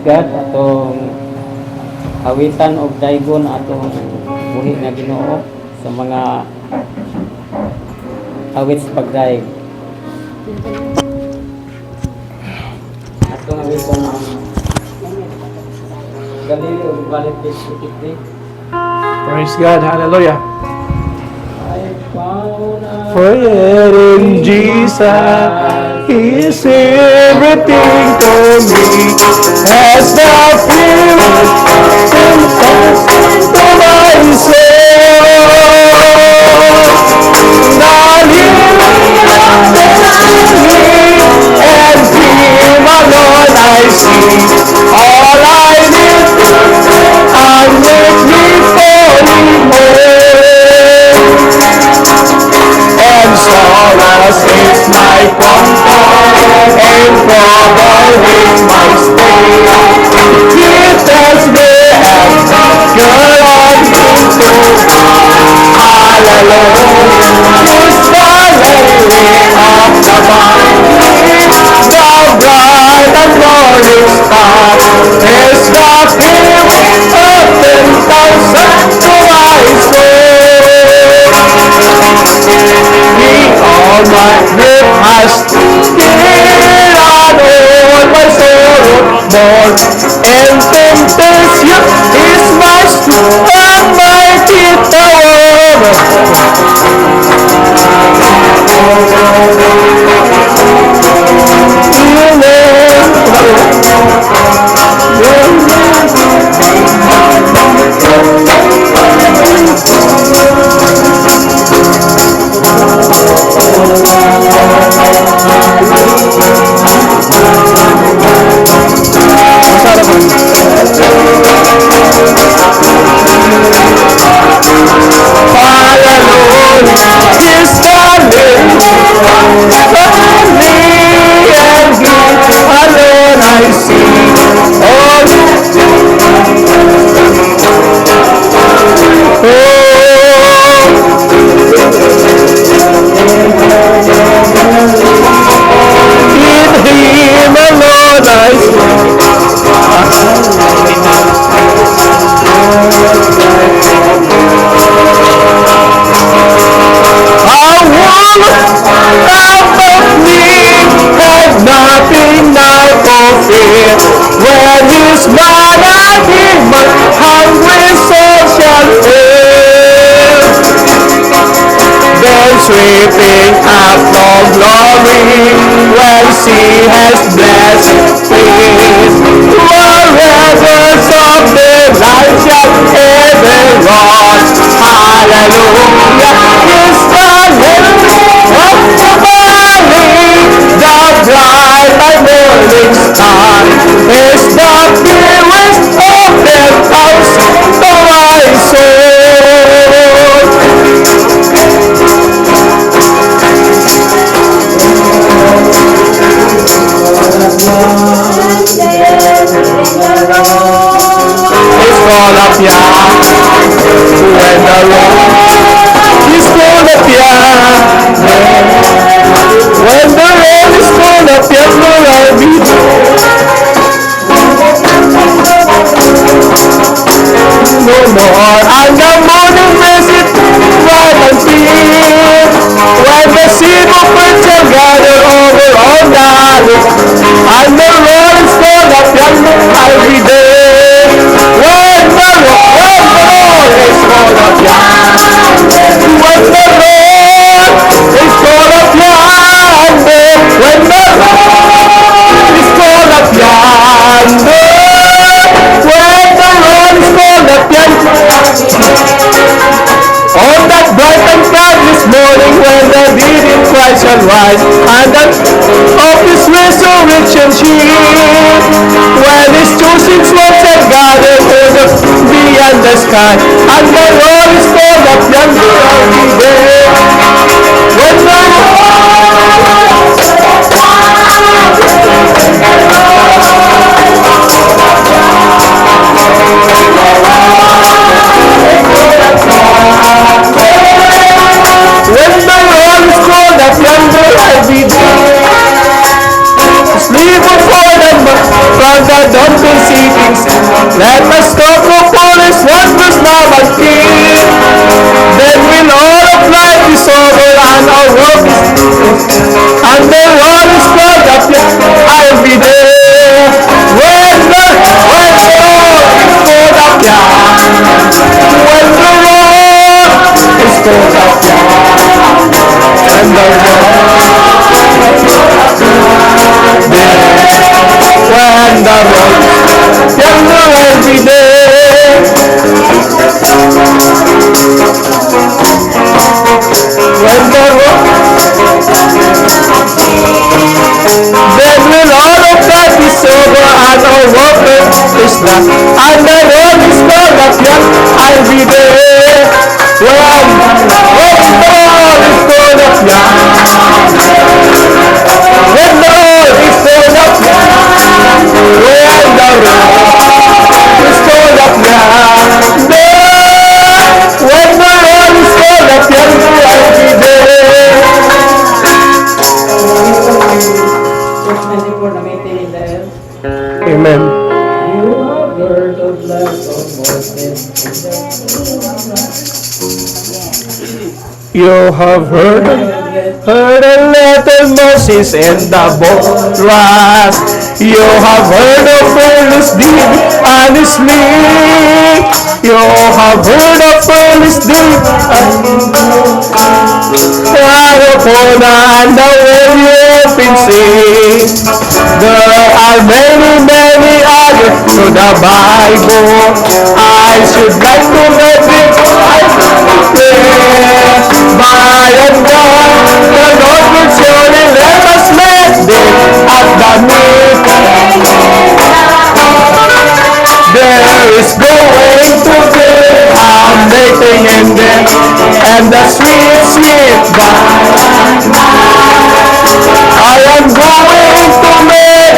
God, atong awitan og daygon atong buhi nga Ginoo sa mga awit sa pagdaig. Atong awitan ang Galileo ug balik kay Praise God. Hallelujah. I found a Friend in Jesus, He is everything to me. As the purest to my soul. Not Him and Him alone I see. All I need and make me falling home. And sorrows is my comfort, and trouble is my stay. He tells me and you're on into hallelujah. Is the lily of the valley, the bright and morning star, is the spirit of 10,000 to my soul. He all my grief has healed and all my sorrow borne, and temptation is my strength and mighty tower. Sweeping up from glory when she has blessed peace. Forever of the light shall ever run. Hallelujah is the name of the valley. The bright and morning star is the purest of the thousand to my soul. It's full of ya when the road is full of ya. When the road is full of ya, will I be no more. And the morning visit bright and clear. When the sea of birds shall gather over all that, and the road is full of ya, I'll be there. When the road is full of ya, when the road is full of yonder, when the road is full of yonder, when the road is full of yonder. On that bright and cloudless morning when the dead in Christ shall rise, and that of His resurrection cheer, when His chosen ones shall gather over beyond the sky, and the Lord is full of yonder, I'll be there. When the Lord is full of yonder, I'll be there. Sleep before the dawn to see stood up and the when the road yellow every day, when the road, then will all of that be sober and our work is done, and the road is gone up young, I'll be there. When the road is gone up young, when the road is gone up young, when the road is gone up young, when the road is gone up young, I'll be there. Verse 24 na may tinig dahil. Amen. You have heard of life of Moses. You have heard a little Moses and the boat was. You have heard of Pharaoh's deed and his sleep. You have heard of Pharaoh's deed upon and the open sea. There are many, many others to the Bible. I should like to make it clear. By and by, the Lord will surely let us make it at the meeting. There is going to be a meeting in there, and the sweet, sweet by. I am going to make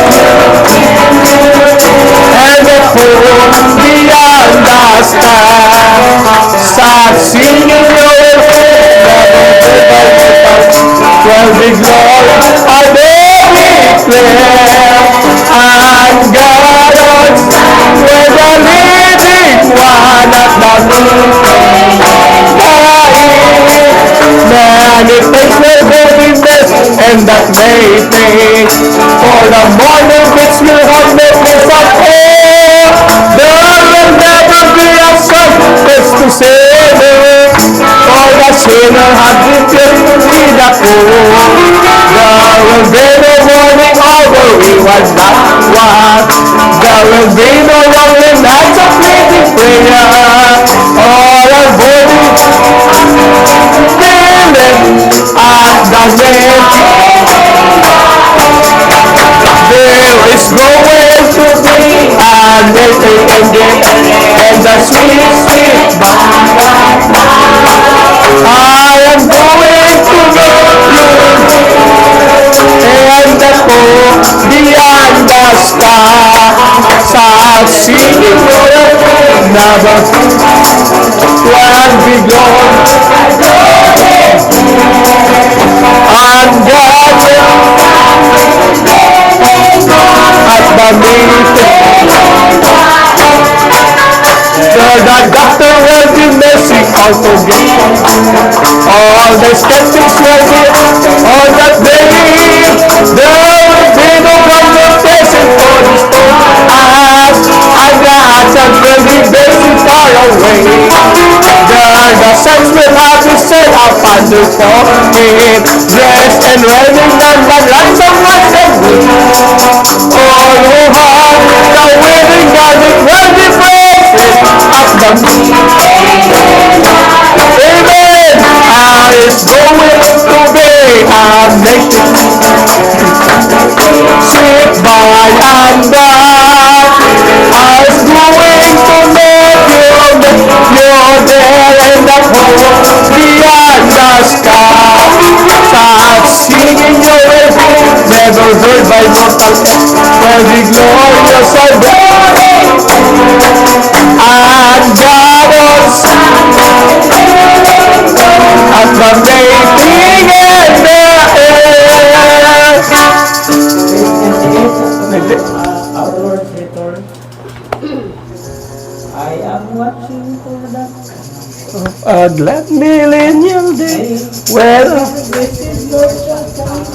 and the poor beyond the sky. Start singing your well, the glory of every prayer and God with the living one at the many things will be witness and that may be for the morning which will have no place of air. There will never be a sunrise to save it, for the sinner had repented in the pool. There will be no morning hour, we was not one. There will be no lonely nights of pleading prayer. All our bodies feeling at the name. There is no way to be and waiting again, and the sweet, sweet bye. I am going to know you, and the poor beyond the sky. Start singing your never when we go. And God at the meeting. The doctor will be messing out again. All the skeptics will be on that day. There will be no confrontation for the stone eyes, and the accent will be basing far away. The saints will have to set up under forehead, dressed and raining on the lights of light and wind. All who have the wedding garment will be praising at the Amen. It's going to be amazing. Sit by and by. I was going to make you're there in the pool beyond the sky. Start singing your way, never heard by mortal, for the glorious of God. And God was at the making in the air. Our Lord's return. I am watching for that. A glad millennial day, where This is Lord shall come.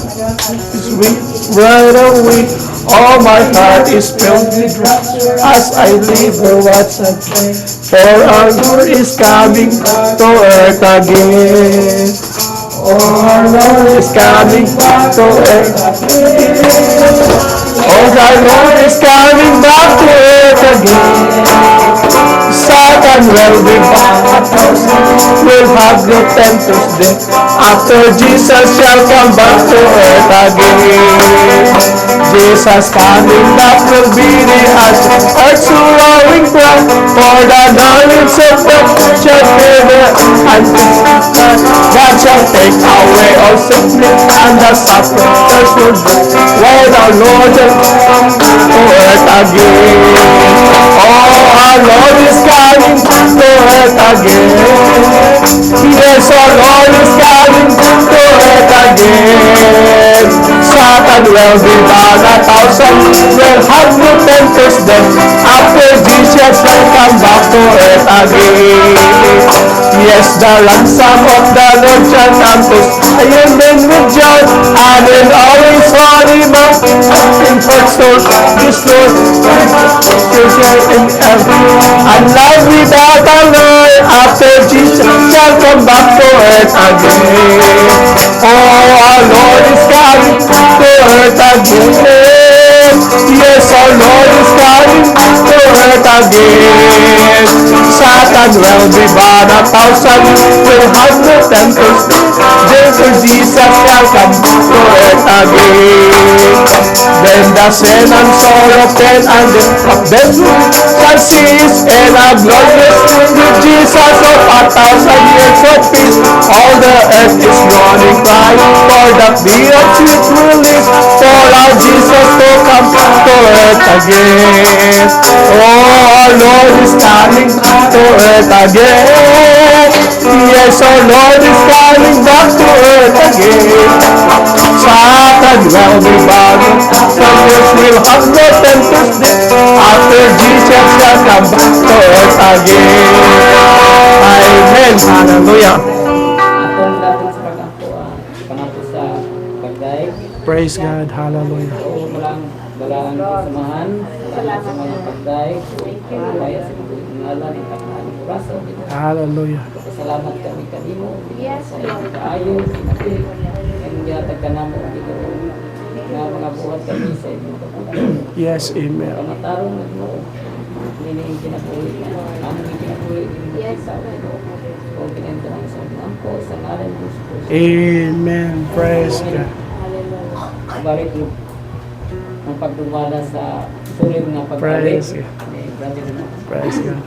sweet right away. All my heart is filled with rapture as I live or watch and pray. For our Lord is coming to earth again. Oh, our Lord is coming back to earth again. Oh, our Lord is coming back to earth again. Satan will be back, will have no tempter's death. After Jesus shall come back to earth again. Jesus coming back will be the earth's roaring cry. For the knowledge of the shall favor and God shall take away all sickness and the sufferers will go. When the Lord shall come to earth again. Oh, our Lord is coming to earth again. Yes, our Lord is coming to earth again. Satan will be bound 1,000, will have no tempter's death. After Jesus shall come back to earth again. Yes, the ransom of the Lord shall come to Zion then with joy, and in all his holy mountain, in her soul, this Lord, in heaven, and love without alloy. After Jesus shall come back to earth again. Oh, our Lord is coming to earth again. Yes, our Lord is coming to earth again. Satan will be bound 1,000, will have no tempers. Therefore Jesus shall come to earth again. Then the sin and sorrow, pain and death of death shall cease, and a glorious with Jesus of 1,000 years of peace. All the earth is groaning, crying for that the sweet release, for our Jesus to come to earth again. Oh, our Lord is coming to earth again. Yes, our Lord is coming back to earth again. Satan will be bound, Satan will have no tempter's death. After Jesus shall come back to earth again. Amen. Hallelujah. Atong dating sa pag-angkuan, pangato sa pagdaig. Praise God. Hallelujah. So, balaan kasamahan, salamat sa mga pagdaig. Kaya sa mga ngalan, itaklaan ng braso. Hallelujah. Salamat kami kanimo. Sa iyong kaayo, kinapit. Ang yatag ka na mo, na mga buhat kami sa inyong kapulan. Yes, amen. Pamatarong mo, hindi yung kinapulit na. Aming yung kinapulit yung makita ko. Kung pinentarang sa mga ko, sa ngalan ng Diyos ko. Amen. Praise God. Balik mo ang pagdumala sa sulit nga pagbalik. Praise God. Brother na. Praise God.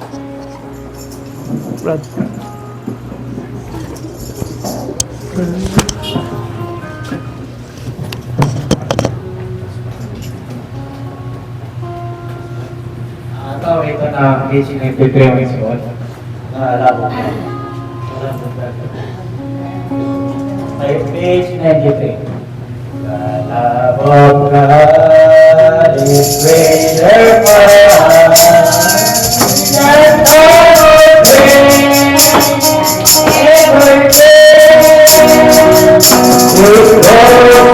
Brad. Ito na page 93 ang isuot. Naalala ko. Ay, page 93. The love of God is greater for us than all things ever did. We go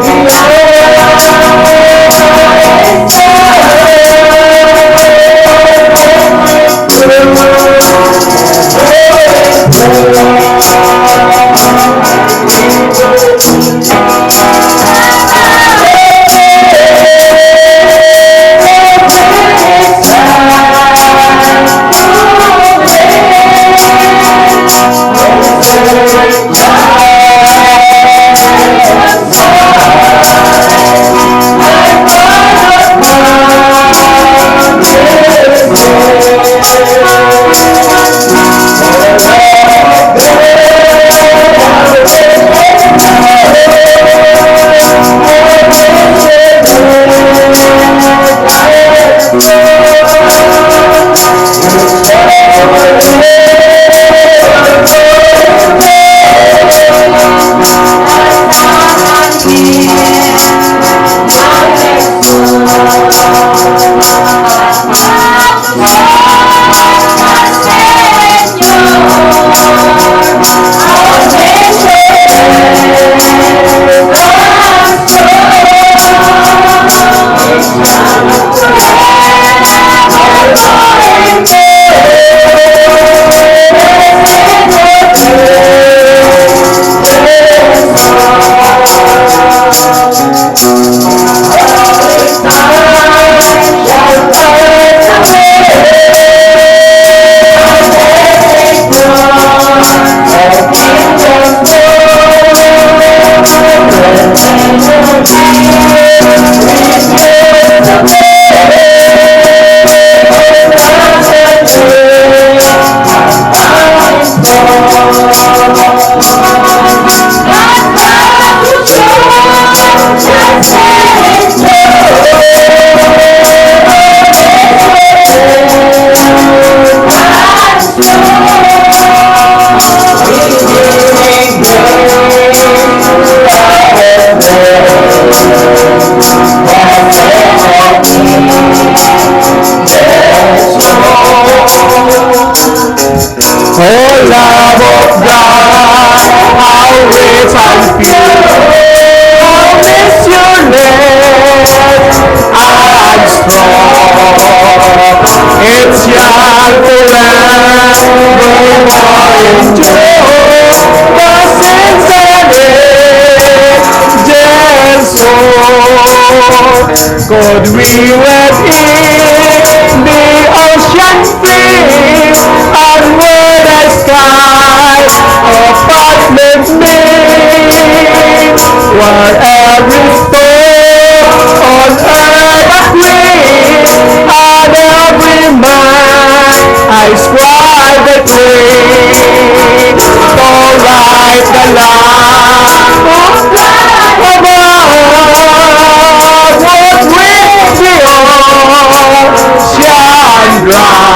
beyond Oh, love of God, how rich and pure, how is your name, and strong. It's young forever, more endure, the sins and angels soar. Could we wed in the ocean free, and where the sky apartment made, where every stone on earth agrees, and every man I scribe the tree, to write the life of God above, what with the ocean bright,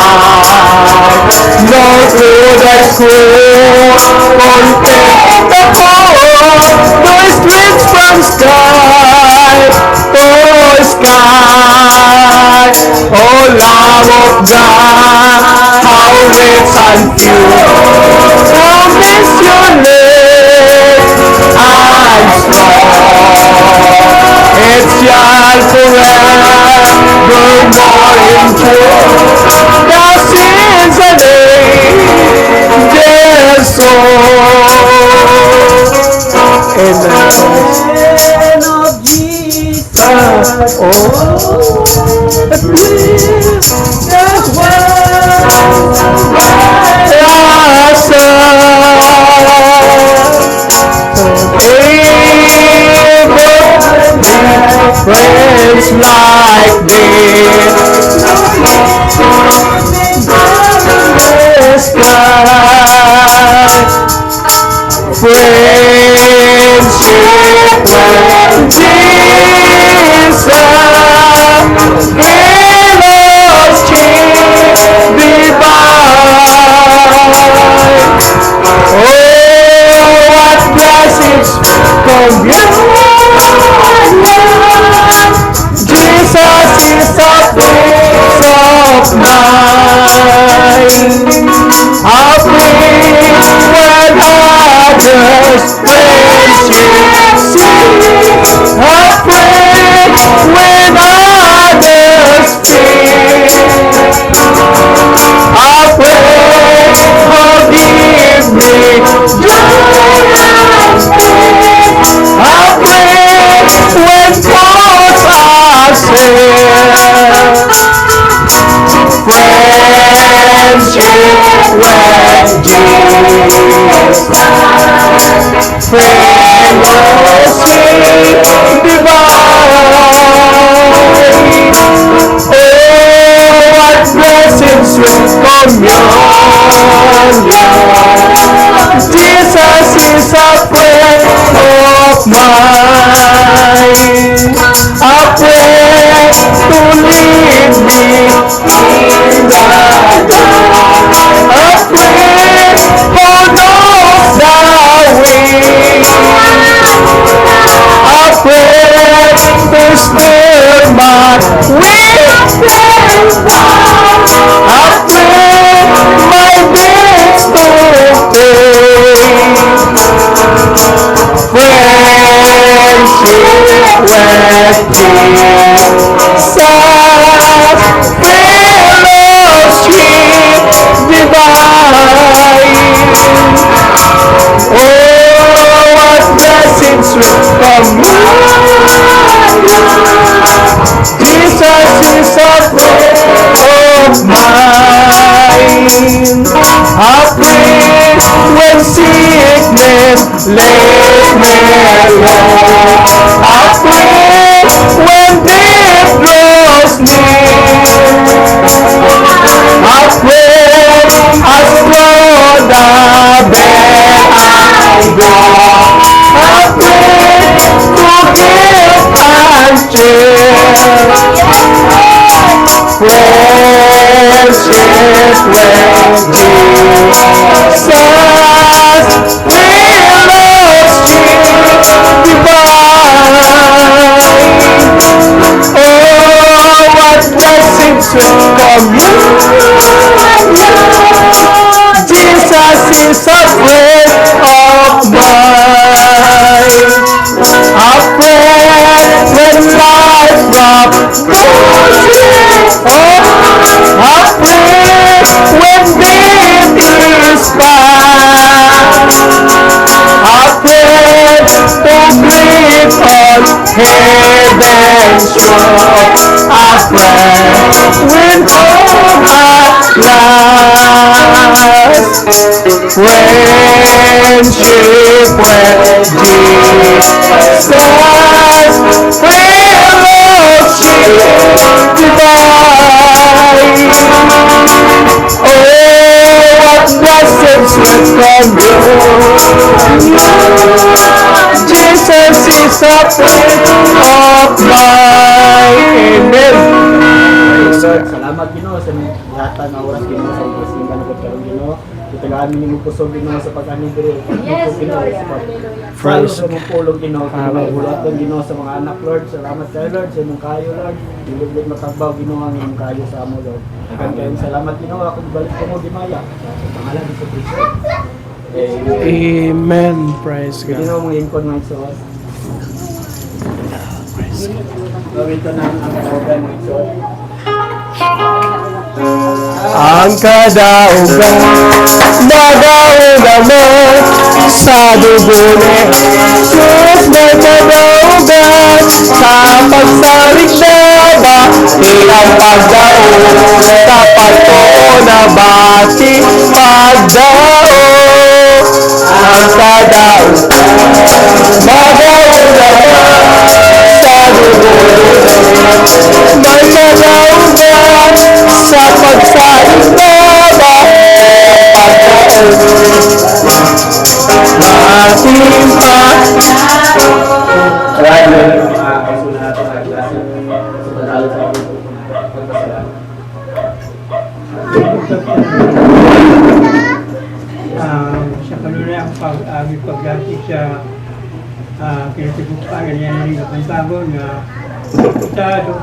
no good school contain the poor, no streets from sky to sky. Oh, love of God, how rich and pure, how is your name, and strong. It's young forever, more impure, the sins and angels soar. Amen. of Jesus. Friends like this, friendship with Jesus, fellowship divine. Oh, what blessings communion! Jesus is a prince of mine. I'll bring when others friendship sing. I'll pray when others fear. I'll pray, forgive me, joy and peace. I'll pray when thoughts are shared. Friendship with Jesus, fellowship divine. Oh, what blessings with communion. Jesus is a friend of mine. I pray to lead me in the dark. I pray for those that weak. I pray to still my weakness. I pray my needs to pay. Friendship with Jesus, fellowship divine. Oh, what blessings will communion. Jesus is a friend of mine. I pray when sickness lays me low. I pray when death draws near. I pray as through the bed I go. I pray to give and cheer. Friendship with Jesus, fellowship divine. Oh, what blessings will communion. Jesus heaven show a friend will come at last. Friendship with Jesus, fellowship divine. Oh, what blessings will come you. Jesus is a friend of mine. Amen. Lord, salamat Ginoo sa lahat na oras Ginoo sa blessing ka nagod karon Ginoo. Itagaan mi nimo puso Ginoo sa pag-anibri. Yes, Lord. Praise sa mong pulong Ginoo. Bulat Ginoo sa mga anak Lord. Salamat kay Lord sa imong kayo Lord. Dili matagbaw Ginoo ang imong kayo sa amo Lord. Kagayong salamat Ginoo akong balik ko mo dimaya. Sa pangalan ni Kristo. Amen. Praise God. Ginoo mong ingkon mga Isos. Gawin ko na ang program mga Isos. Ang kadaugan, nadaugan mo sa dugo ni Jesus na kadaugan sa pagsalig na ba ilang pagdaon tapat ko na bati pagdaon ang kadaugan, nadaugan mo sa dugo ni nadaugan sa pagsalig na ba pagdaon ating Maraming mga kaisunan natin sa klase. Sa panalo sa aking pagpasalamat. Sa kanuna ang pagdating sa kinatibukpan na niya nila ng tagon na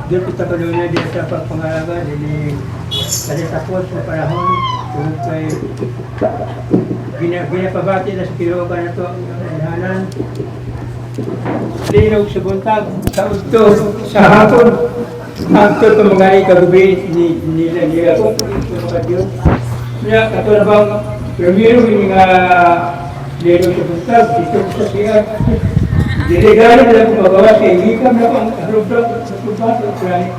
doon kita kanuna din sa pagpangalaga din kasi tapos na panahon kung kay ginapabati na sa kilogan na ito ang nahanan linaw sa buntag sa udto sa hapon ang ito itong mga ikagubi nila kung ito mga Diyos kaya ito na bang primero yung mga linaw sa buntag dito sa siya diregalo na lang magawa sa hikam na pang harap-harap sa pagbato kaya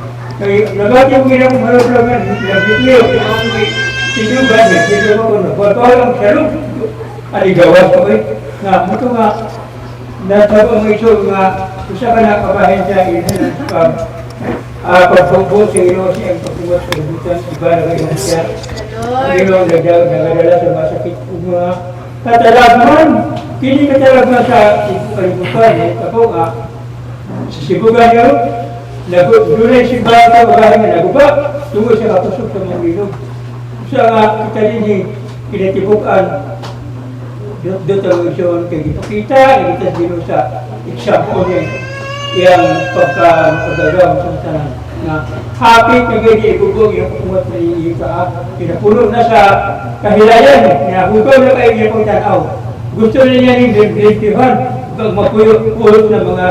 nagati yung ginang harap-harapan nabitiyo sinugan na sinugan ko na bato lang sarong aligawas ko nga ito nga natapos ang iso nga usa ka na kabahin sa ina pagpagpos sa ino siya ang pagpuwas sa kabutan iba na kayo siya ang ino nagadala sa masakit kung mga katalagman kini katalagman sa kalibutan tapos sa sibugan niyo dunay si bata kabahin na naguba tungkol sa kapusok sa mga ilog usa nga kita din kinatibukan doon ang isyon kay ipakita, kita dito sa example niya yung pagkagagawa sa tanan na happy kagaya ibubog yung kumat na iika pinapuno na sa kahilayan na hugog na kayo niya kong tanaw gusto na niya yung gritihan mapulot ng mga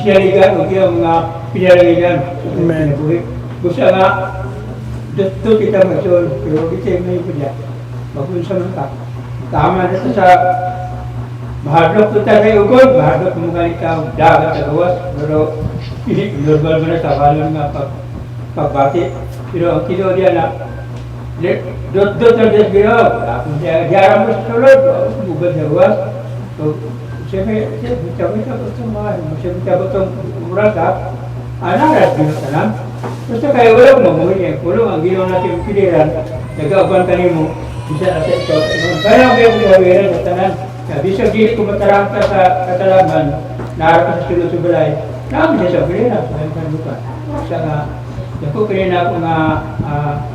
sinaligan o yung mga pinalangigan gusto nga doon kita mag-isyon pero kita yung may pudya magpunsa ng tama na sa mahadlok ito tayo ugod, mahadlok mo nga ikaw dagat sa gawas, pero normal mo na sa kalon nga pagbati. Pero ang kilo diyan na dot na des biro, diaram mo sa sulod, ugod sa gawas. So, siyempre, bita-bita ko itong mga, bita-bita ko itong uras ha, anaras bino tanam. Basta kayo wala mo, mga kulong ang ginawa natin yung piliran, nag-auban ka mo, bisa na sa ito. Kaya ang kaya kuyawiran sa tanan. Bisa dili ko matarangka sa katalaman, naharap sa sulod-subulay, namin siya sa piliran, sa hanggang lupa. Sa nga, ako kanina ako nga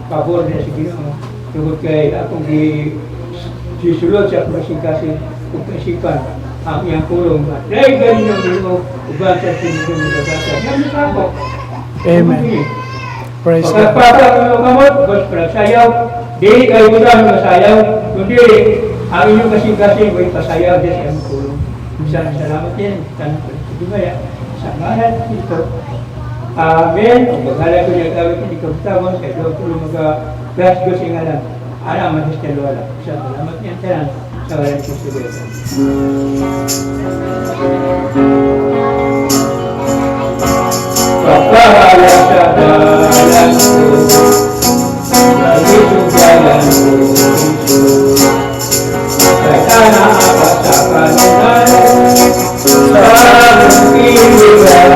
pabor na si Ginoo. Tungkol kay akong sisulod sa kumasingkasi, kukasipan ang iyang kulong. Dahil galing ng Ginoo, uban sa sinigong nagagasa. Yan sa ako. Amen. Praise God. Pagpapag ng kamot, bos para sayaw. Di kayo mo na masayaw, kundi ang inyong kasing-kasing ay pasayaw din sa iyong tulong. Masyadong salamat yan. Tanong ko sa Dumaya. Sa ngalan ito. Amen. Ang bagala ko niya gawin hindi ko tawang sa ito tulong mag-gas ko sa ngalan. Alam, Magistel Wala. Salamat yan. Tanan sa ngalan ko sa Pagpahala sa dalan ko, nagisugalan ko, Jesus. Kaya sana ako sa kanunan, sa aking pilihan.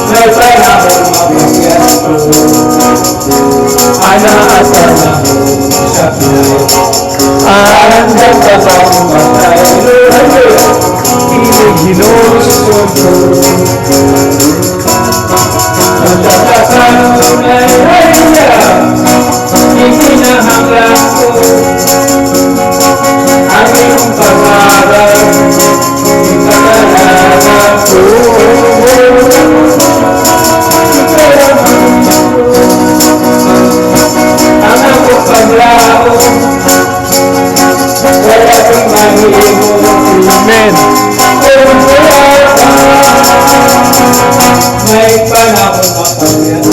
May panahon mapagyan ko, anaatan ako sa pinay. Andang ka bang matay, Ginusod ko. Matatakan ay haya, ikinahanglan ko. Aking pangarap, ipagalaran ko. Ang akong paglao, wala kong mahimo. Amen. Kung wala ka, may panahon mapagyan.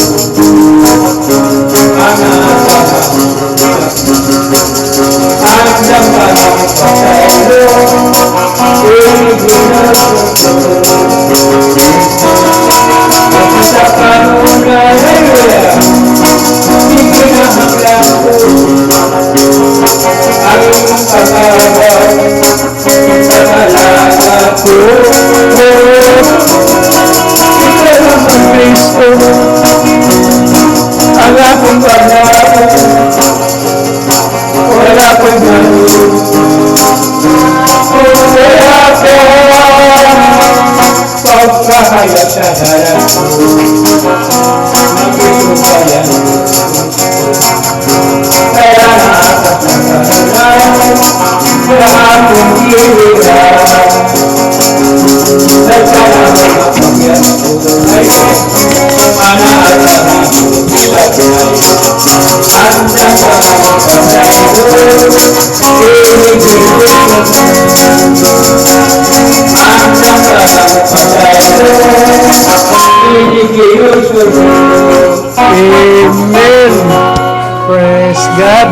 Andang panahon pasaylo, sa kanunay ay wala, ikinahanglan ko. Aking pagkawan, ipagalaran ko. Kristo, Ang akong paglaban, wala ko'y mahulog. Kung wala ka, pagkahayag sa harap ko, magsusubayan ko. Kaya nakakasakalan sa akong ilihan. Nagkaroon mapagyan ko ay anaatan ako sa pinay. Andang ka mapagaylo, andang ka mapagaylo, iligiyusun mo. Amen. Praise God.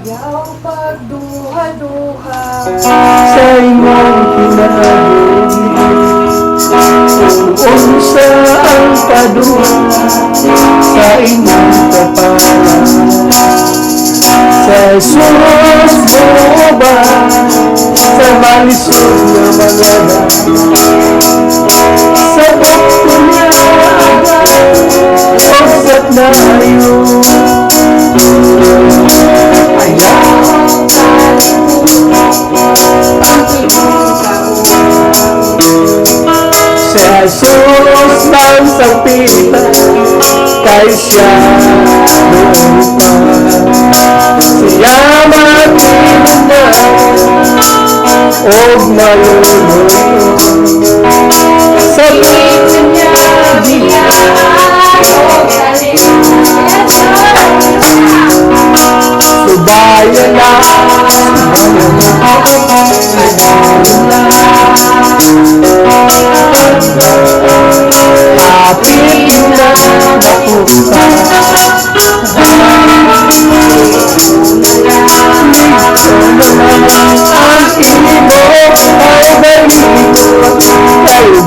Ayaw pagduha-duha Sa imong kinabuhi, kung unsa ang paduha sa imong kapala. Sa Jesus mo ba sa malisod na mga sa bukto niya ogsat na ayo. Sa Jesus lang sa pita, kay siya doon pa. Siya matinda, og maluluyo. Sa pita niya diya, subayan na, apit na napunta. Ang imo ay balito kayo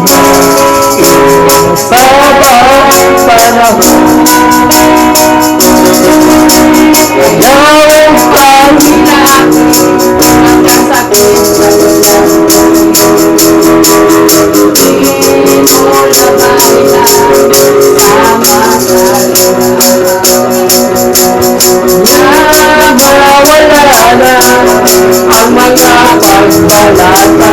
sa bawang panahon. Ayaw pangina hanggang sa nawawala na ang mga pagbalata.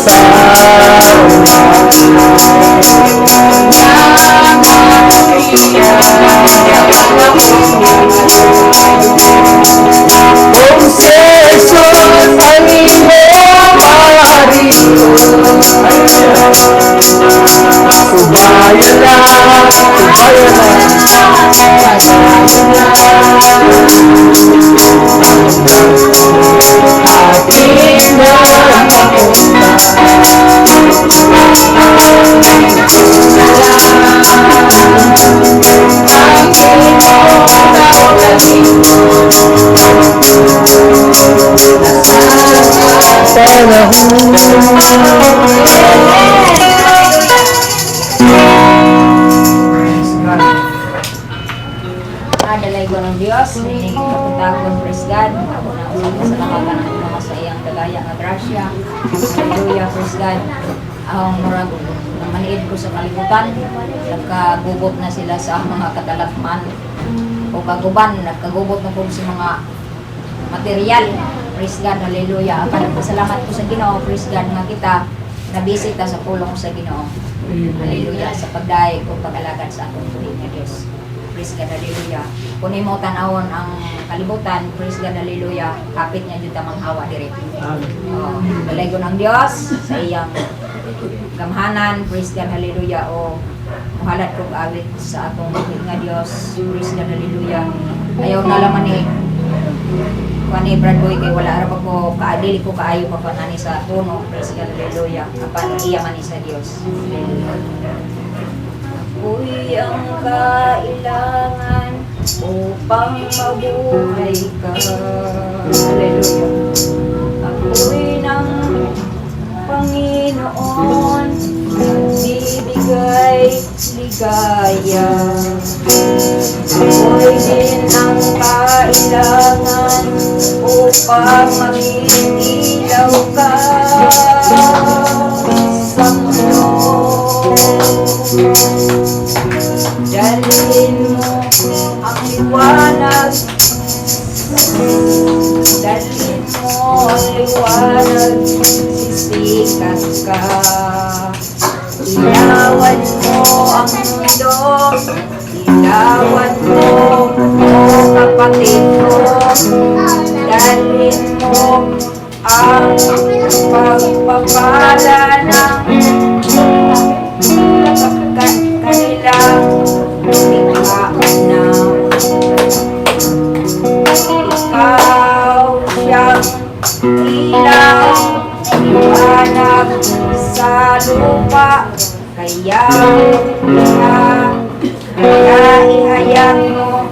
Sa Ating Adalay ko ng Diyos, ninig ko pagtagon, praise God. Ako na usap sa salamatan ng mga sa iyang dagaya nga grasya. Hallelujah, praise God. Ang murag maniid ko sa kalibutan, nagkagubot na sila sa mga katalakman o kaguban, nagkagubot na po sa mga material. Praise God, hallelujah. Salamat ko sa Ginoo, praise God, nga kita nabisita sa pulong sa Ginoo. Hallelujah, sa pagdaig o pag-alagad sa atong tuwing na Diyos. Praise God, hallelujah. Kung mo tanawon ang kalibutan, praise God, hallelujah, kapit niya dito manghawa diri. Balay ko ng Diyos sa iyang gamhanan, praise God, hallelujah, o muhalat kong awit sa atong tuwing nga Diyos, praise God, hallelujah. Ayaw na laman ni Kwani Brad Boy kay wala ra pa ko kaadili ko kaayo pa panani sa tuno, praise God, hallelujah. Apan iya man ni sa Dios. Hallelujah. Ako'y ang kailangan upang mabuhay ka. Hallelujah. Ako'y ng Panginoon nagbibigay ligaya. Ako'y din ang kailangan upang maging ilaw ka sa mundo. Dalhin mo ang liwanag, dalhin mo ang liwanag, sisikat ka. Ilawan mo ang mundo, ilawan mo, o kapatid ko. Dalhin mo ang pagpapala ng kanilang ikauna. Ikaw siyang ilaw, liwanag sa lupa, kaya ihayag mo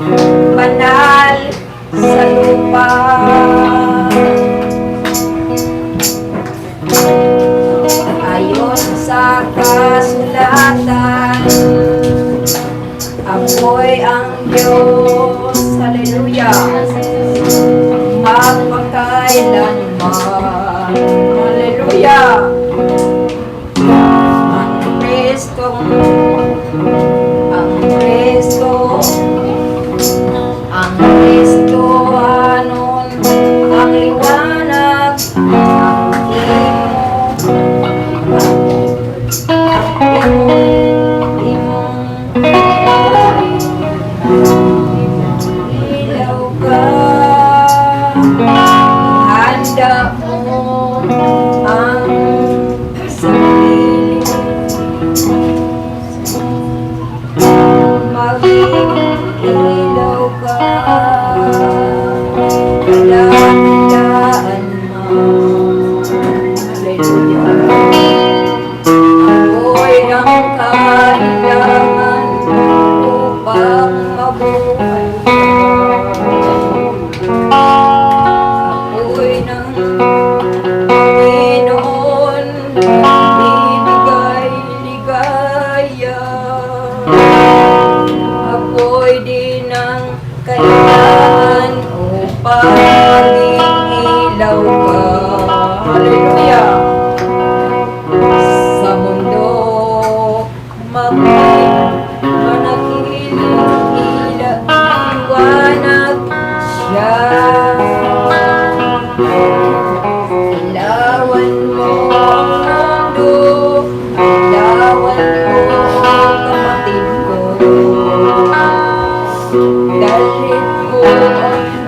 banal sa lupa. Ayon sa kasulatan, ako'y ang Diyos, hallelujah, magpakailanman, hallelujah. Ang Kristo, ang Kristohanon, ang liwanag, ilaw ka, handa mo ang sarili, maging ilaw ka, kalandaan mo, hallelujah. Ako'y ang kailangan upang mabuhay ka. Ako'y ng Panginoon, ibigay ligaya. Ako'y din ang kailangan upang maging ilaw ka. Hallelujah. Sa mundo, manatiling liwanag siya. Ilawan mo ang mundo, ilawan mo kapatid ko. Dalhin mo ang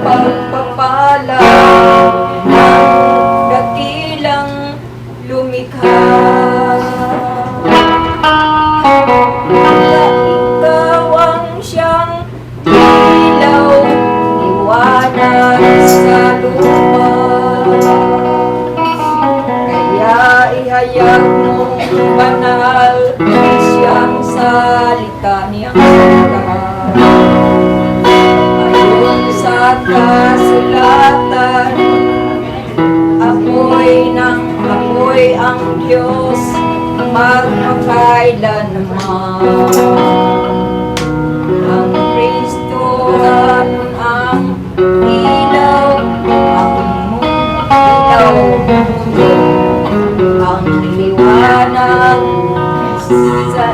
pagpapala ng dakilang lumikha. Ikaw ang siyang Pinahayag mong banal siyang salita niyang lahat. Ayon sa kasulatan, apoy ang Diyos magpakailanman. Ang Kristo ang ilaw, ang ilaw mundo, ang liwanag sa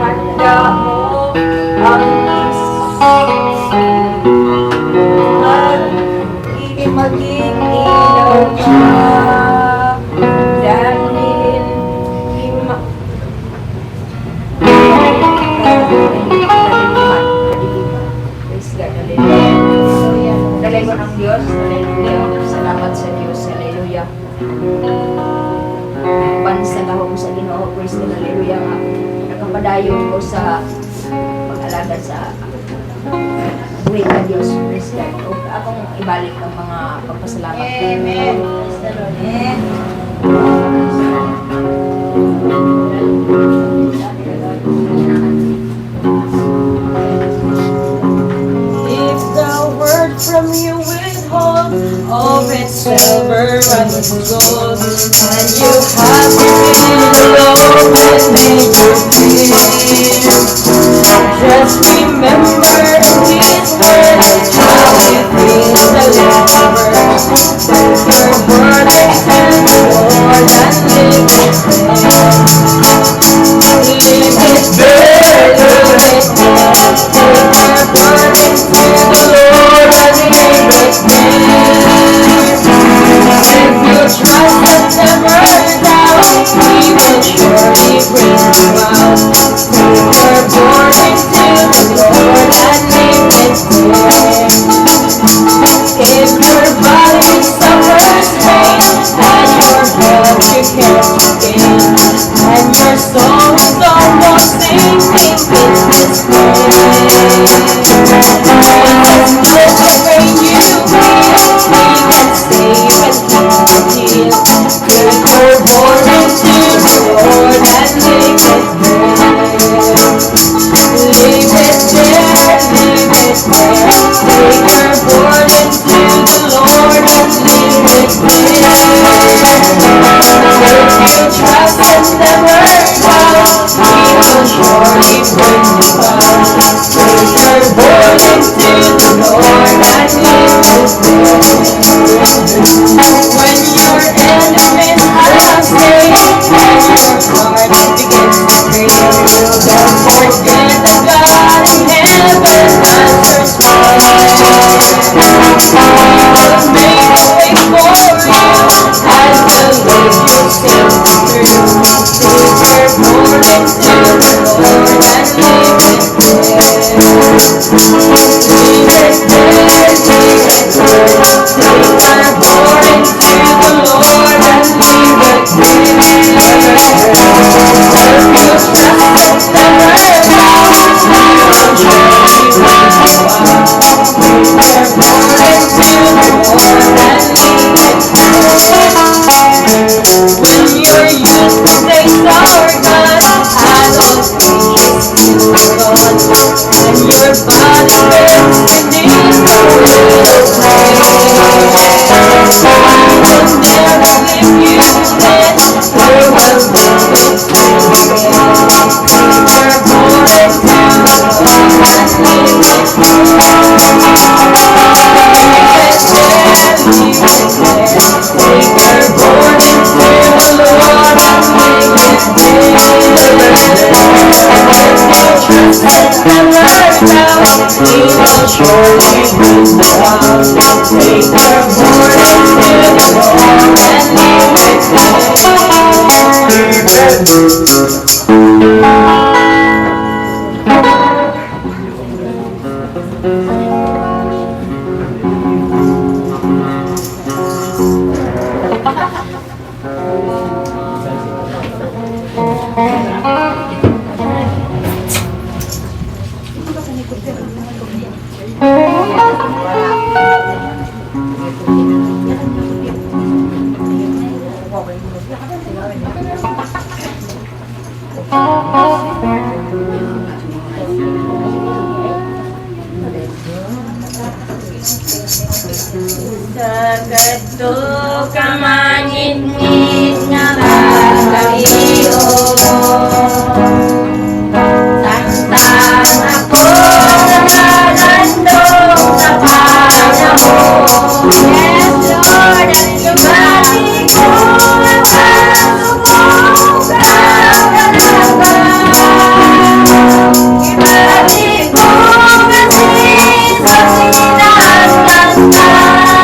handa mo, ang maging ilaw ka dahil Praise God, hallelujah. Dalay ko ng Diyos, hallelujah. Salamat sa Diyos, hallelujah. Pansalahom sa Ginoo, praise God, hallelujah. Nakapadayon ko sa pag-alaga sa buhay ka Diyos, praise God. O akong ibalik ang mga pagpasalamat. Amen. Praise the Lord. Amen. If the word from you withhold of its silver and its gold, and you have been alone and made you free, just remember His word, how it brings deliverance. Your word is to the Lord and live it there. Live it there, live it there. Take your burdens to the Lord and live it there. If you trust and never doubt, He will surely bring you out. Take your burdens to the Lord and live it there. If your body suffers pain and your health you can't regain, and your soul is almost sinking in despair, Jesus will bring you peace. He can save and He can heal. Take your warning to the Lord and leave it there. Leave it there, leave it there. Take your warning to the Lord and leave it there. If you trust and never doubt, He will surely bring you out. Take your warning to the Lord and leave it there. When your enemies are slain and your heart begins to break, don't forget that God in heaven answers prayer. He will make a way for you and will lead you safely through. Take your warning to the Lord and leave it there. Leave it there, leave it there. Take your warning to the Lord and leave it there. If you trust and never doubt, He will surely bring you out. Take your warning to the Lord and leave it there. When your youth mistakes are gone and all pain is still gone, and your body burns beneath the widow's blade, He will never leave you then. He will live with you again. Take your warning to the Lord and leave it there. Leave it there, leave it there. Take your warning to the Lord and leave it there. Trust and never doubt, He will surely bring you out. Take your warning to the Lord and leave it Okay. Sa kadto ka mangit-ngit nga kakahiyo mo. Samtang ako nakalandong sa panahon. Yes, Lord, at ibalik ko ang kasumong kagalakan. Ibalik ko kasi sa sinasaktan.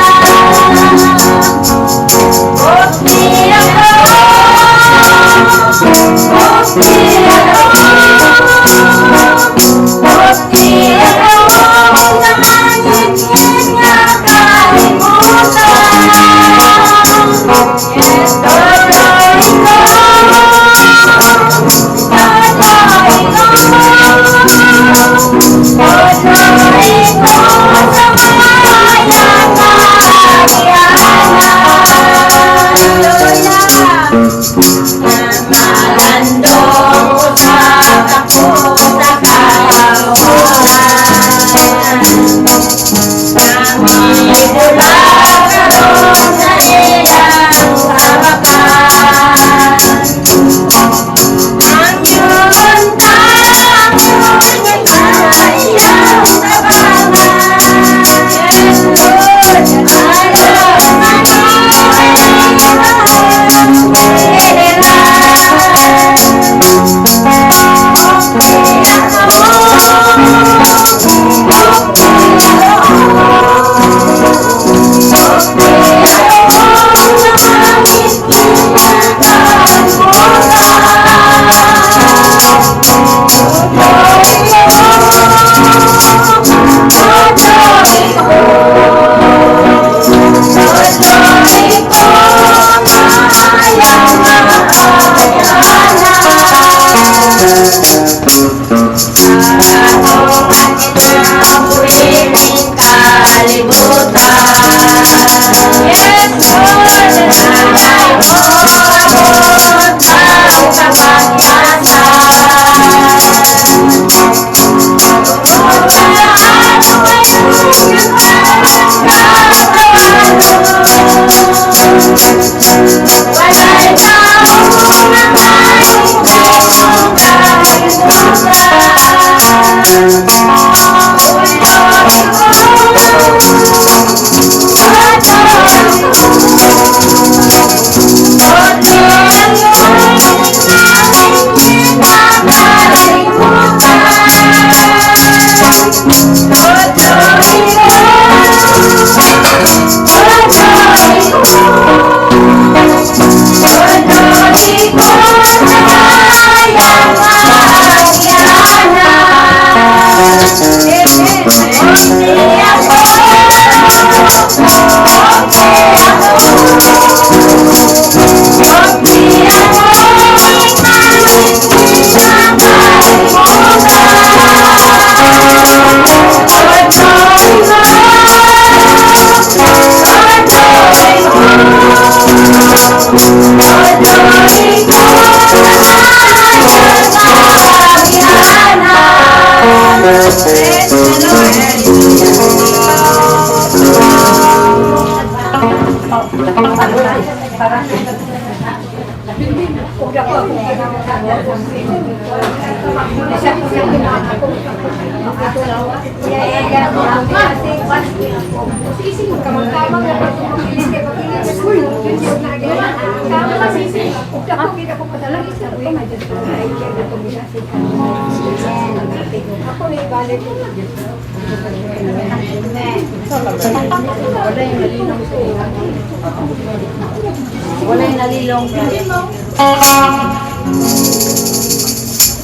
Wala yung nalilong.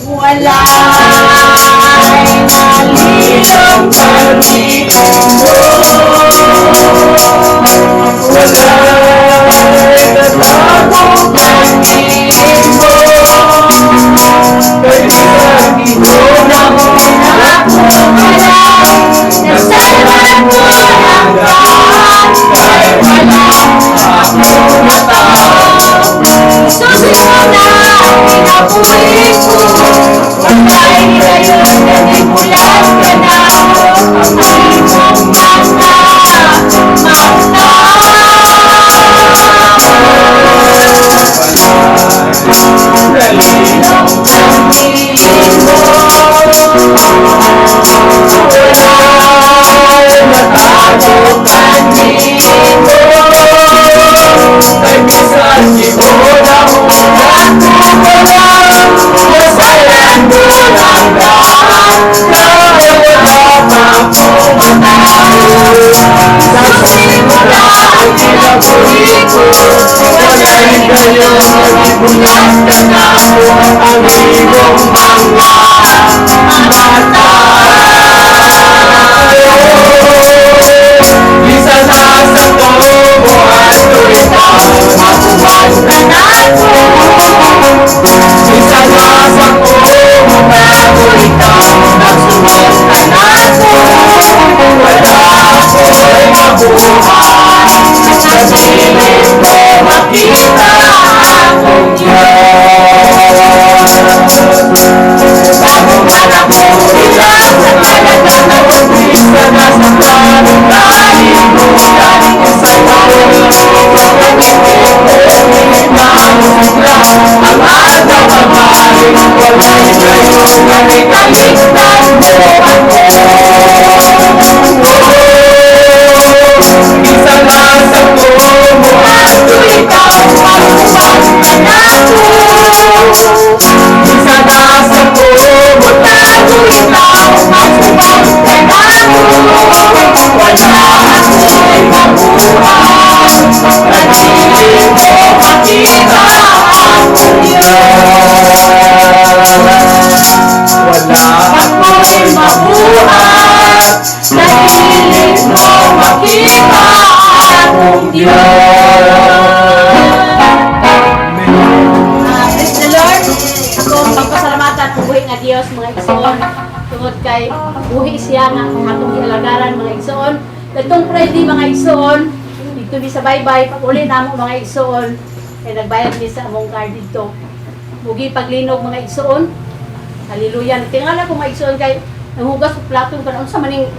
Wala nalilong pag-ibig mo. Wala natabong pag-ibig mo. Kaya ito na muna ako malay. Nasalan mo ang lahat. Dahil wala ako na tao. Susunod na pinapuwi ko. Pagkay ngayon na di mulat ka na. Ang mong mga mata ibulas ka na mo ang iyong mga mata. Isa na sa tubo at ikaw mabuhat ka na mo. Isa na sa tubo bago ikaw nagsunod ka na mo. Wala ako'y mabuhay sa piling ko makita akong Diyos. Bago man ako ilan sa talaga na umpisa na sa planong galing mo galing sa loob ang hindi ko mamusla ang agaw ang maling walay kayo kanikaligtan mo ako. Isa na sa tubo at ikaw mabuhat ka na mo. Isa na sa tubo bago ikaw mabuhat ka na mo. Wala ako'y mabuhay at hindi mo makita akong Diyos. Wala ako'y mabuhay sa piling mo makita akong Diyos. Praise the Lord. Akong pagpasalamatan ang buhi nga Dios mga igsoon. Tungod kay buhi siya nga atong gialagaran mga igsoon. Datong Friday mga igsoon, dito mi sa baybay, pag-uli namo mga igsoon. Kay nagbayad mi sa among card dito. Mugi paglinog mga igsoon. Hallelujah. Tingala ko mga igsoon kay nanghugas og platong kanon sa maning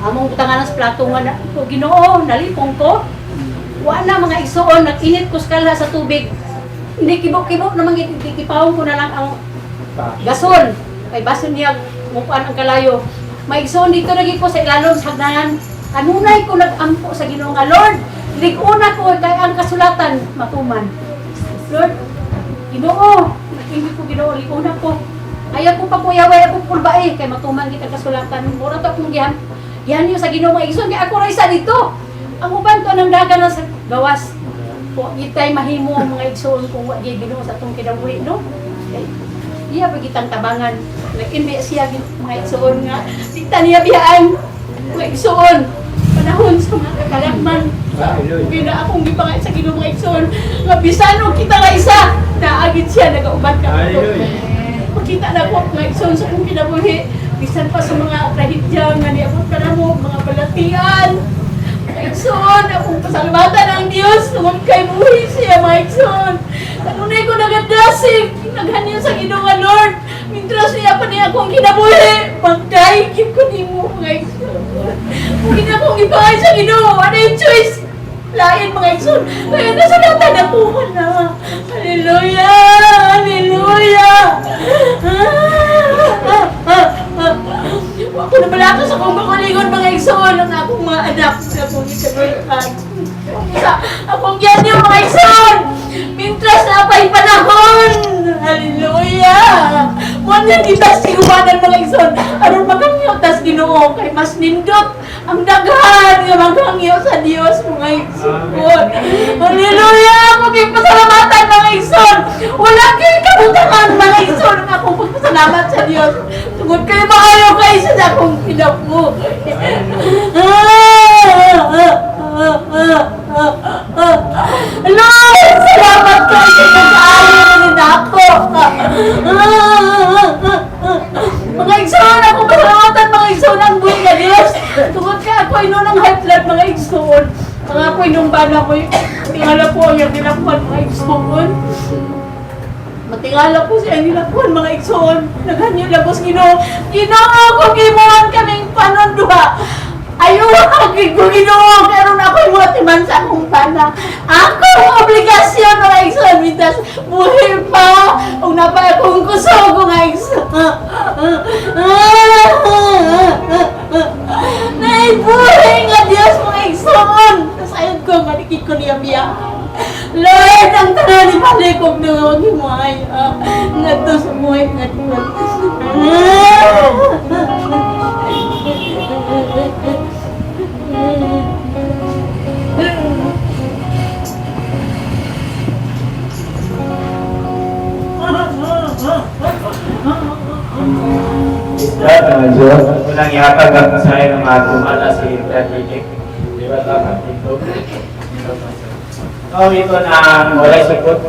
among butangan sa platong nga ko Ginoo, nalipong ko. Wa na mga igsoon, nag-init ko skala sa tubig. Hindi kibok-kibok naman gitipawon ko na lang ang gasol. Kay basin niya mukuan ang kalayo. Maigsoon dito lagi ko sa ilalom sa hagdanan. Kanunay ko nag-ampo sa Ginoo nga Lord. Liguna ko kay ang kasulatan matuman. Lord, Ginoo, hindi ko Ginoo liguna ko. Ayaw ko pa kuyaway ako pulbae kay matuman kita kasulatan. Mura to akong gihan. Gihan niyo sa Ginoo maigsoon kay ako ra isa dito. Ang uban to nang dagan na sa gawas. Kung itay mahimo ang mga igsoon kung wa gyud Ginoo sa atong kinabuhi no. Okay. Iya pa kitang tabangan. Nag-imbi siya mga igsoon nga tigta niya biyaan. Mga igsoon panahon sa mga kakalakman. Kaya na akong gipangay sa Ginoo mga igsoon nga bisan og kita nga isa naagit siya nagauban ka. Makita na ko mga igsoon sa akong kinabuhi. Bisan pa sa mga trahedya nga niabot ka na mo mga balatian. Maigsoon, akong pasalamatan ang Diyos tungod kay buhi siya, maigsoon. Kanunay ko nagadasig, naghanyo sa Ginoo nga Lord. Mintras niya pa niya akong kinabuhi, magdaigip ko ni mo, maigsoon. Kung hindi akong ipangay sa Ginoo, ano yung choice? Lain, maigsoon. Kaya nasalatan ako na. Hallelujah! Hallelujah! Ako na malakas akong makulingon mga igsoon ang akong mga anak sa akong ikabuhian. Akong yan yung mga igsoon! Mintras na pa'y panahon! Hallelujah! Muna nitas sigubanan mga igsoon. Aron magangyo tas Ginoo kay mas nindot ang daghan nga magangyo sa Dios mga igsoon. Hallelujah! Ako kay pasalamatan mga igsoon. Wala kay kabutangan mga igsoon ang akong pagpasalamat sa Dios. Tungod kayo maayo kayo sa akong pinapo. Lord, salamat kayo sa nag-aayon din ako. Mga igsoon, ako pasalamatan mga igsoon ang buhay ka Diyos. Tungod ka ako inunang high blood mga igsoon. Mga ako inumbana ko yung tingala po yung nilapuan mga igsoon. Matingala po siya nilapuan mga igsoon. Naghanyo labos Ginoo. Ginoo kung imuhan kaming panunduha. Ayaw ako kung Ginoo. Karoon ako yung mga timan sa akong pana. Ako obligasyon mga igsoon. Mitas buhay pa. Kung napay akong kusog mga igsoon. Naibuhay nga Diyos mga igsoon. Nasayod ko manikid ko niya biya. Lord, ang tanan ni palikog na huwag mo ay nga to sa buhay nga Diyos. Yan, mga Diyos. Unang ihatag ang sa ng mga tumala si Pratikik. Di ba tama dito? So, ito na walay sikot.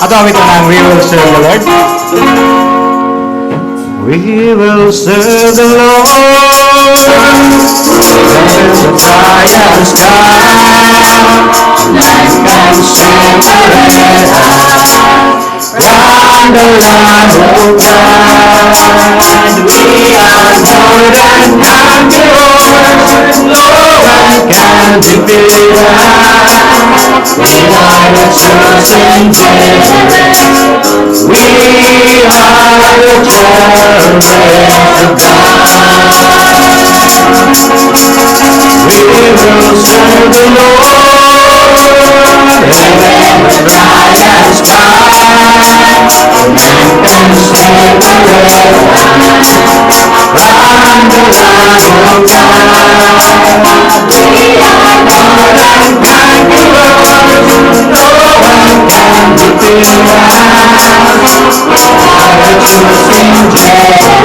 Ato ito ng We Will Serve the Lord. We will serve the Lord. There's a trials come, life can separate us from the love of God. We are more than conquerors. No one can defeat us. We are the chosen generation. We are the children of God. We will serve the Lord. Heaven will rise high. None can separate us from the love of God. We are more than conquerors. No one can defeat us. We are the chosen generation. We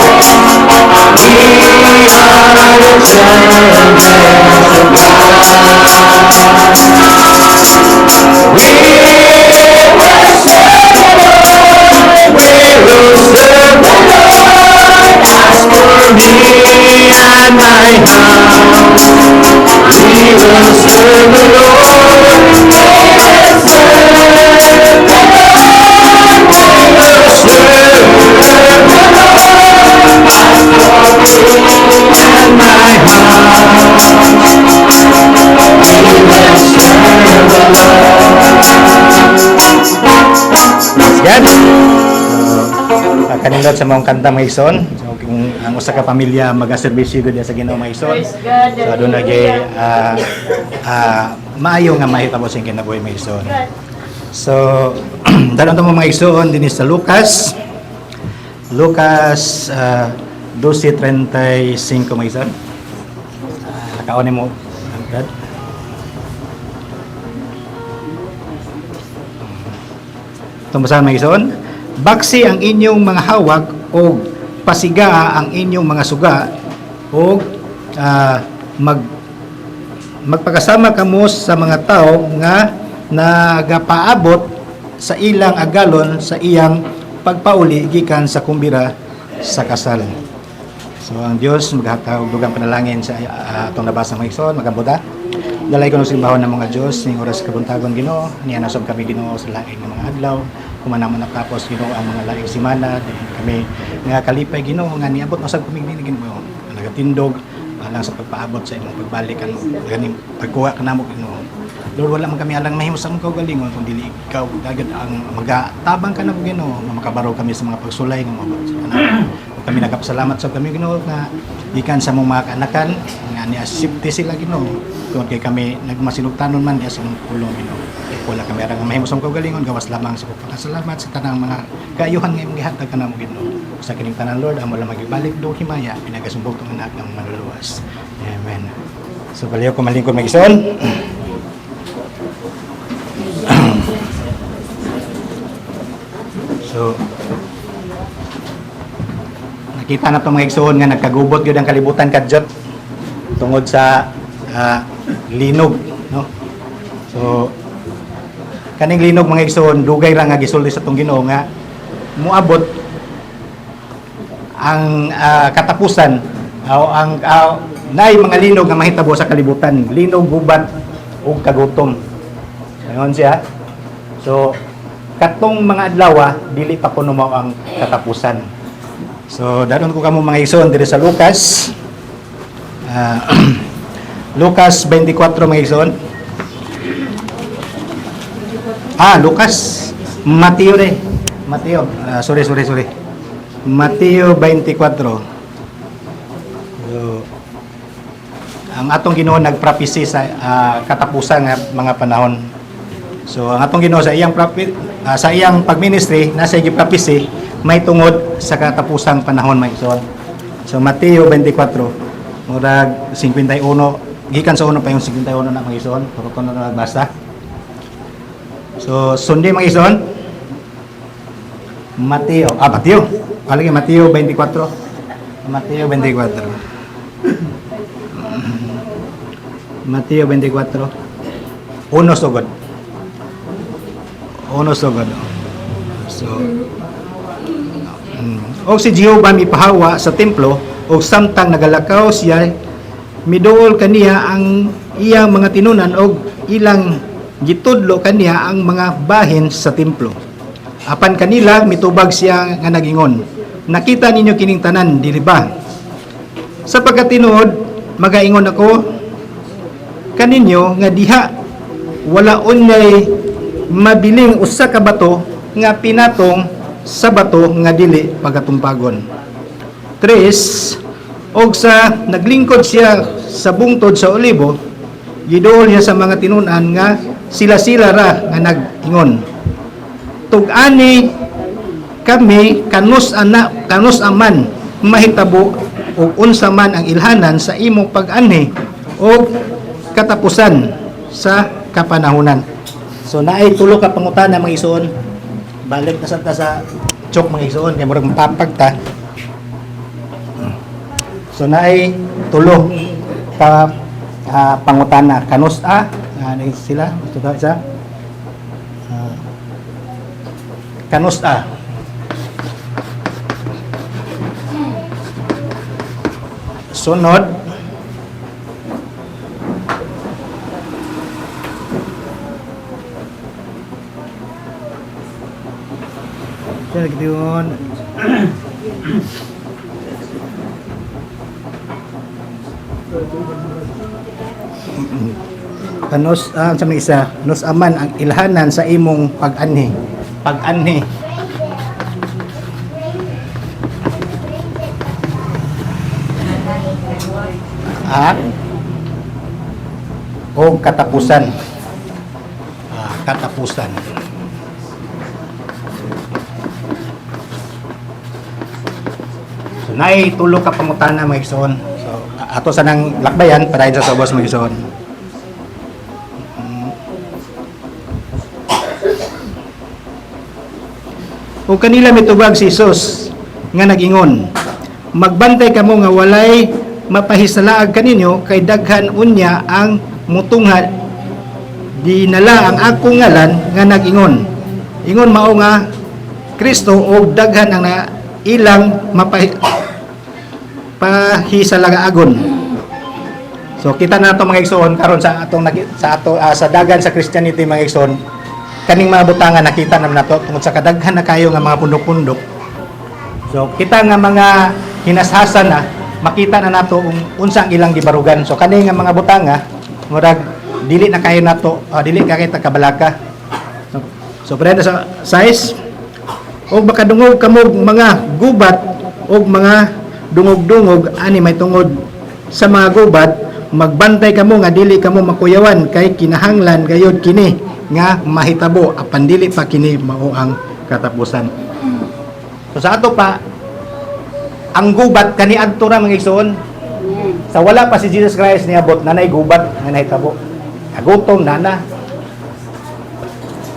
are the children of God. We will serve the Lord. We will serve the Lord. As for me and my house, we will serve the Lord. We will serve the Lord. We will serve the Lord. As for me and my house, we will serve the Lord. Yes, God. Kanindot sa mga kanta mga ison. So, kung ang usa ka pamilya magaserbisyo gud sa Ginoo mga igsoon. Praise God. So aduna nagay maayo nga mahitabo sa kinabuhi mga igsoon. So dalan mo mga igsoon dinhi sa Lucas 12:35 mga igsoon. Nakaon mo Brad. Tumbasan mga igsoon. Baksi ang inyong mga hawak o pasigaa ang inyong mga suga o magpakasama kamo sa mga tao nga nagapaabot sa ilang agalon sa iyang pagpauli gikan sa kumbira sa kasal. So ang Dios maghatag og dugang panalangin sa atong nabasa mga igsoon, magabuta. Dalay ko ng simbahon ng mga Diyos, ning oras kabuntagon Ginoo, niya nasab kami Ginoo sa laing ng mga adlaw, kumanamo natapos Ginoo ang mga laing semana, kami nga kalipay Ginoo nga niabot na sa kumigni Ginoo, nagatindog alang sa pagpaabot sa imong pagbalik ano, ganing pagkuha kanamo Ginoo. Lord, wala man kami alang mahimo sa mga kaugalingon kung dili ikaw dagad ang magatabang ka na Ginoo, nga makabaro kami sa mga pagsulay nga moabot sa kanamo. Kami nagpasalamat sa kami Ginoo nga gikan sa mong mga kanakan nga ni-accept sila Ginoo kung kay kami nagmasinugtanon man sa imong pulong Ginoo. Wala kami arang mahimo sa kaugalingon gawas lamang sa pagpasalamat sa tanang mga kaayuhan nga imong gihatag kanamo Ginoo. Sa kining tanan Lord amo lang magibalik do himaya pinagasumbong tong anak ng manluluwas. Amen. So baliw ko malingkod mag-ison. So nakita na itong mga igsoon nga nagkagubot yun ang kalibutan kadyot tungod sa linog, no? So kaning linog mga igsoon dugay ra nga gisulti sa tong Ginoo nga muabot ang katapusan o ang naay mga linog nga mahitabo sa kalibutan, linog, gubat ug kagutom. Ngayon siya. So katong mga adlaw dili pa kuno mao ang katapusan. So daron ko kamo mga igsoon diri sa Lucas Lucas 24 mga igsoon. Lucas Mateo re. Mateo. Sorry. Mateo 24. So, ang atong Ginoo nagprophecy sa katapusan nga mga panahon. So ang atong Ginoo sa iyang sa iyang pagministry nasa gi-prophecy may tungod sa katapusang panahon mga igsoon. So Mateo 24 murag 51 gikan sa uno pa yung 51 na mga igsoon, puro ko na nagbasa. So Sunday mga igsoon. Mateo. Alagi Mateo 24. Mateo 24. Mateo 24. Uno sugod. So og si Jehovah mipahawa sa templo og samtang nagalakaw siya miduol kaniya ang iyang mga tinunan og ilang gitudlo kaniya ang mga bahin sa templo. Apan kanila mitubag siya nga nagingon, nakita ninyo kining tanan dili ba? Sa pagkatinuod magaingon ako kaninyo nga diha wala unyay mabiling usa ka bato nga pinatong sa bato nga dili pagatumpagon. 3. Og sa naglingkod siya sa bungtod sa olibo, giduol niya sa mga tinunan nga sila ra nga nag-ingon. Tug-ani kami kanus aman mahitabo og unsa man ang ilhanan sa imong pag-anhi og katapusan sa kapanahunan. So naay tulo ka pangutana mga igsoon. Balik na sa chok mga igsoon kay murag mapapag ta. So naay tulo ka pangutana kanus sila ito isa kanus sunod yun kanus sa mga isa kanus aman ang ilhanan sa imong pag-anhi At o katapusan. Katapusan. So naay tulo ka pangutana mga igsoon. So ato sa nang lakbayan para sa subos mga igsoon. O kanila mitubag si Jesus nga nag-ingon, magbantay kamo nga walay mapahisalaag kaninyo kay daghan unya ang mutungha dinala ang akong ngalan nga nag-ingon. Ingon mao nga Kristo o daghan ang ilang pahisalaagon. So kita na nato mga igsoon karon sa atong sa dagan sa Christianity mga igsoon. Kaning mga butangan nakita naman nato tungod sa kadaghan na kayo nga mga pundok-pundok. So kita nga mga hinashasan na makita na nato unsang ilang gibarugan. So kani nga mga butanga murag dili na kayo nato dili ka kay kabalaka. So pwede sa size og makadungog kamo mga gubat og mga dungog-dungog ani may tungod sa mga gubat magbantay kamo nga dili kamo makuyawan kay kinahanglan gayud kini nga mahitabo apan dili pa kini mao ang katapusan. So sa ato pa ang gubat kaniadto ra mga igsoon. Sa wala pa si Jesus Christ niabot nanay gubat nga nahitabo. Agutom nana.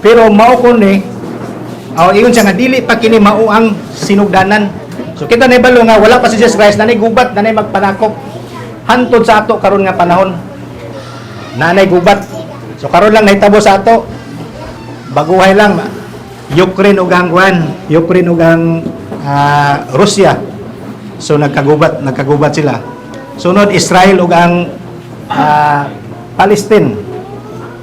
Pero mao kun ingon siya nga dili pa kini mao ang sinugdanan. So kita na ibalo nga wala pa si Jesus Christ nanay gubat nanay magpanakop. Hantod sa ato karon nga panahon. Nanay gubat. So karon lang nahitabo sa ato. Baguhay lang Ukraine ug ang Ukraine ug ang Russia. So nagkagubat sila. Sunod Israel ug ang Palestine.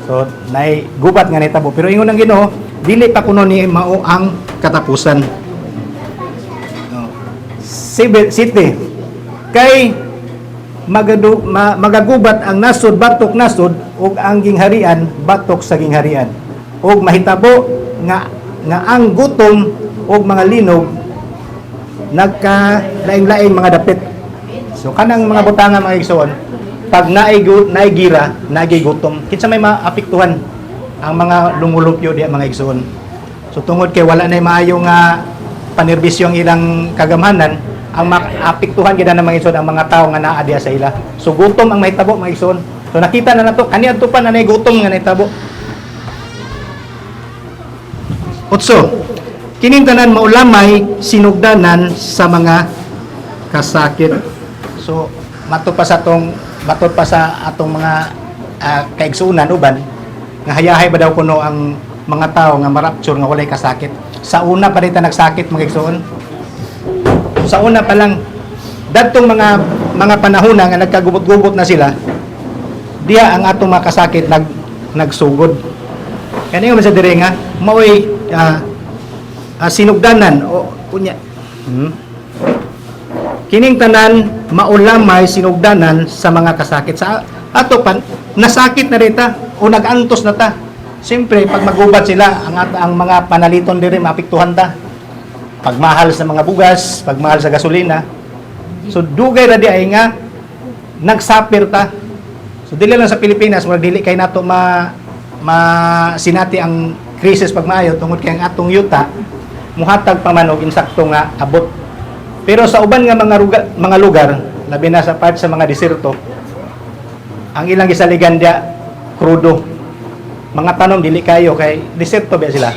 So nay gubat nga nahitabo. Pero ingon ang Ginoo, dili pa kuno ni mao ang katapusan. City kay magagubat ang nasod batok nasod ug ang gingharian batok sa gingharian ug mahitabo nga ang gutom ug mga linog nagka-laing-laing mga dapit. So kanang mga butanga mga igsoon pag naay gira nagay gutom kinsa may maapektuhan ang mga lumulupyo diya mga igsoon. So tungod kay wala nay maayo nga panerbisyo ang ilang kagamhanan ang maapektuhan gid na mga igsoon ang mga tawo nga naa diya sa ila. So gutom ang mahitabo mga igsoon. So nakita na nato kaniadto pa nanay gutom nga nahitabo. Otso, kining tanan maulamay sinugdanan sa mga kasakit. So matud pa sa atong mga kaigsuunan uban nga hayahay ba daw kuno ang mga tawo nga marapture nga walay kasakit. Sa una pa dita nagsakit mga igsoon. Sa una pa lang dadtong mga panahon nga nagkagubot-gubot na sila diha ang atong mga kasakit nagsugod. Kani nga sa dire nga maoy sinugdanan o kunya. Kining tanan maulamay sinugdanan sa mga kasakit. Sa ato pan nasakit na rita o nagantos na ta. Siyempre pag magubat sila ang mga panaliton diri maapektuhan ta. Pagmahal sa mga bugas, pagmahal sa gasolina. So dugay ra di ay nga nagsapir ta. So dili lang sa Pilipinas murag dili kay nato sinati ang krisis pagmaayo tungod kay ang atong yuta muhatag pa man og insakto nga abot. Pero sa uban nga mga lugar, labi na sa part sa mga desierto, ang ilang gisaligan dia krudo. Mga tanom dili kayo kay desierto ba sila.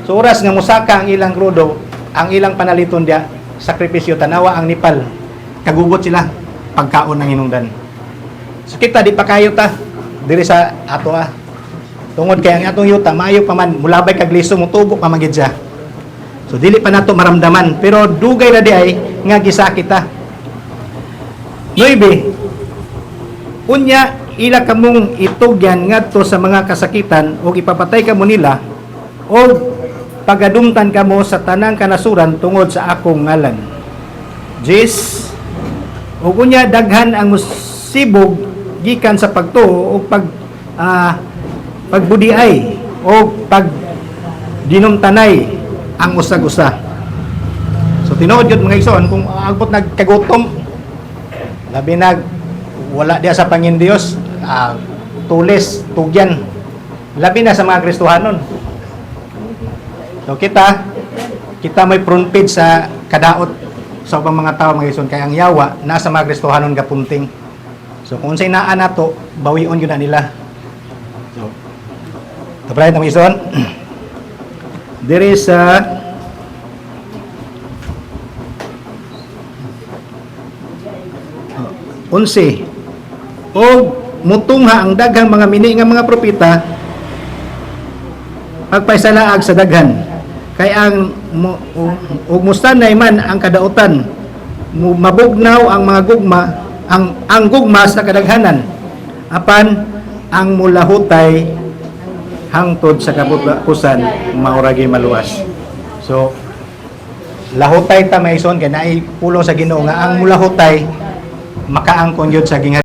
So oras nga musaka ang ilang krudo, ang ilang panaliton dia sakripisyo tanawa ang nipal. Kagubot sila pagkaon ng hinungdan. So kita di pa kayo ta diri sa ato tungod kay ang atong yuta maayo pa man mulabay kag liso mutubo pa man gid siya. So dili pa nato maramdaman pero dugay ra di ay nga gisakit ta. 9. Unya ila kamong itugyan ngadto sa mga kasakitan o ipapatay kamo nila o pagadumtan kamo sa tanang kanasuran tungod sa akong ngalan. 10. Ug unya daghan ang musibog gikan sa pagtuo o pagbudiay o pagdinumtanay ang usag-usa. So tinuod yun mga igsoon kung agbot nagkagutom Labi na wala diya sa Panginoon Dios, tulis, tugyan. Labi na sa mga Kristohanon. So kita may front page sa kadaot sa ubang mga tao mga ison, kay ang yawa nasa mga Kristohanon gapunting. So kung unsay naa nato, bawion gyud na nila. So tapos na mga ison. There is 11. O mutungha ang daghang mga mini nga mga propeta pagpaisalaag sa daghan. Kay ang ug mustanay man ang kadautan, mabugnaw ang mga gugma, ang gugma sa kadaghanan. Apan ang mulahutay hangtod sa kapusan mauragi maluwas. So lahutay ta maison kay naay pulong sa Ginoo nga ang mulahutay makaangkon gyud sa gingharian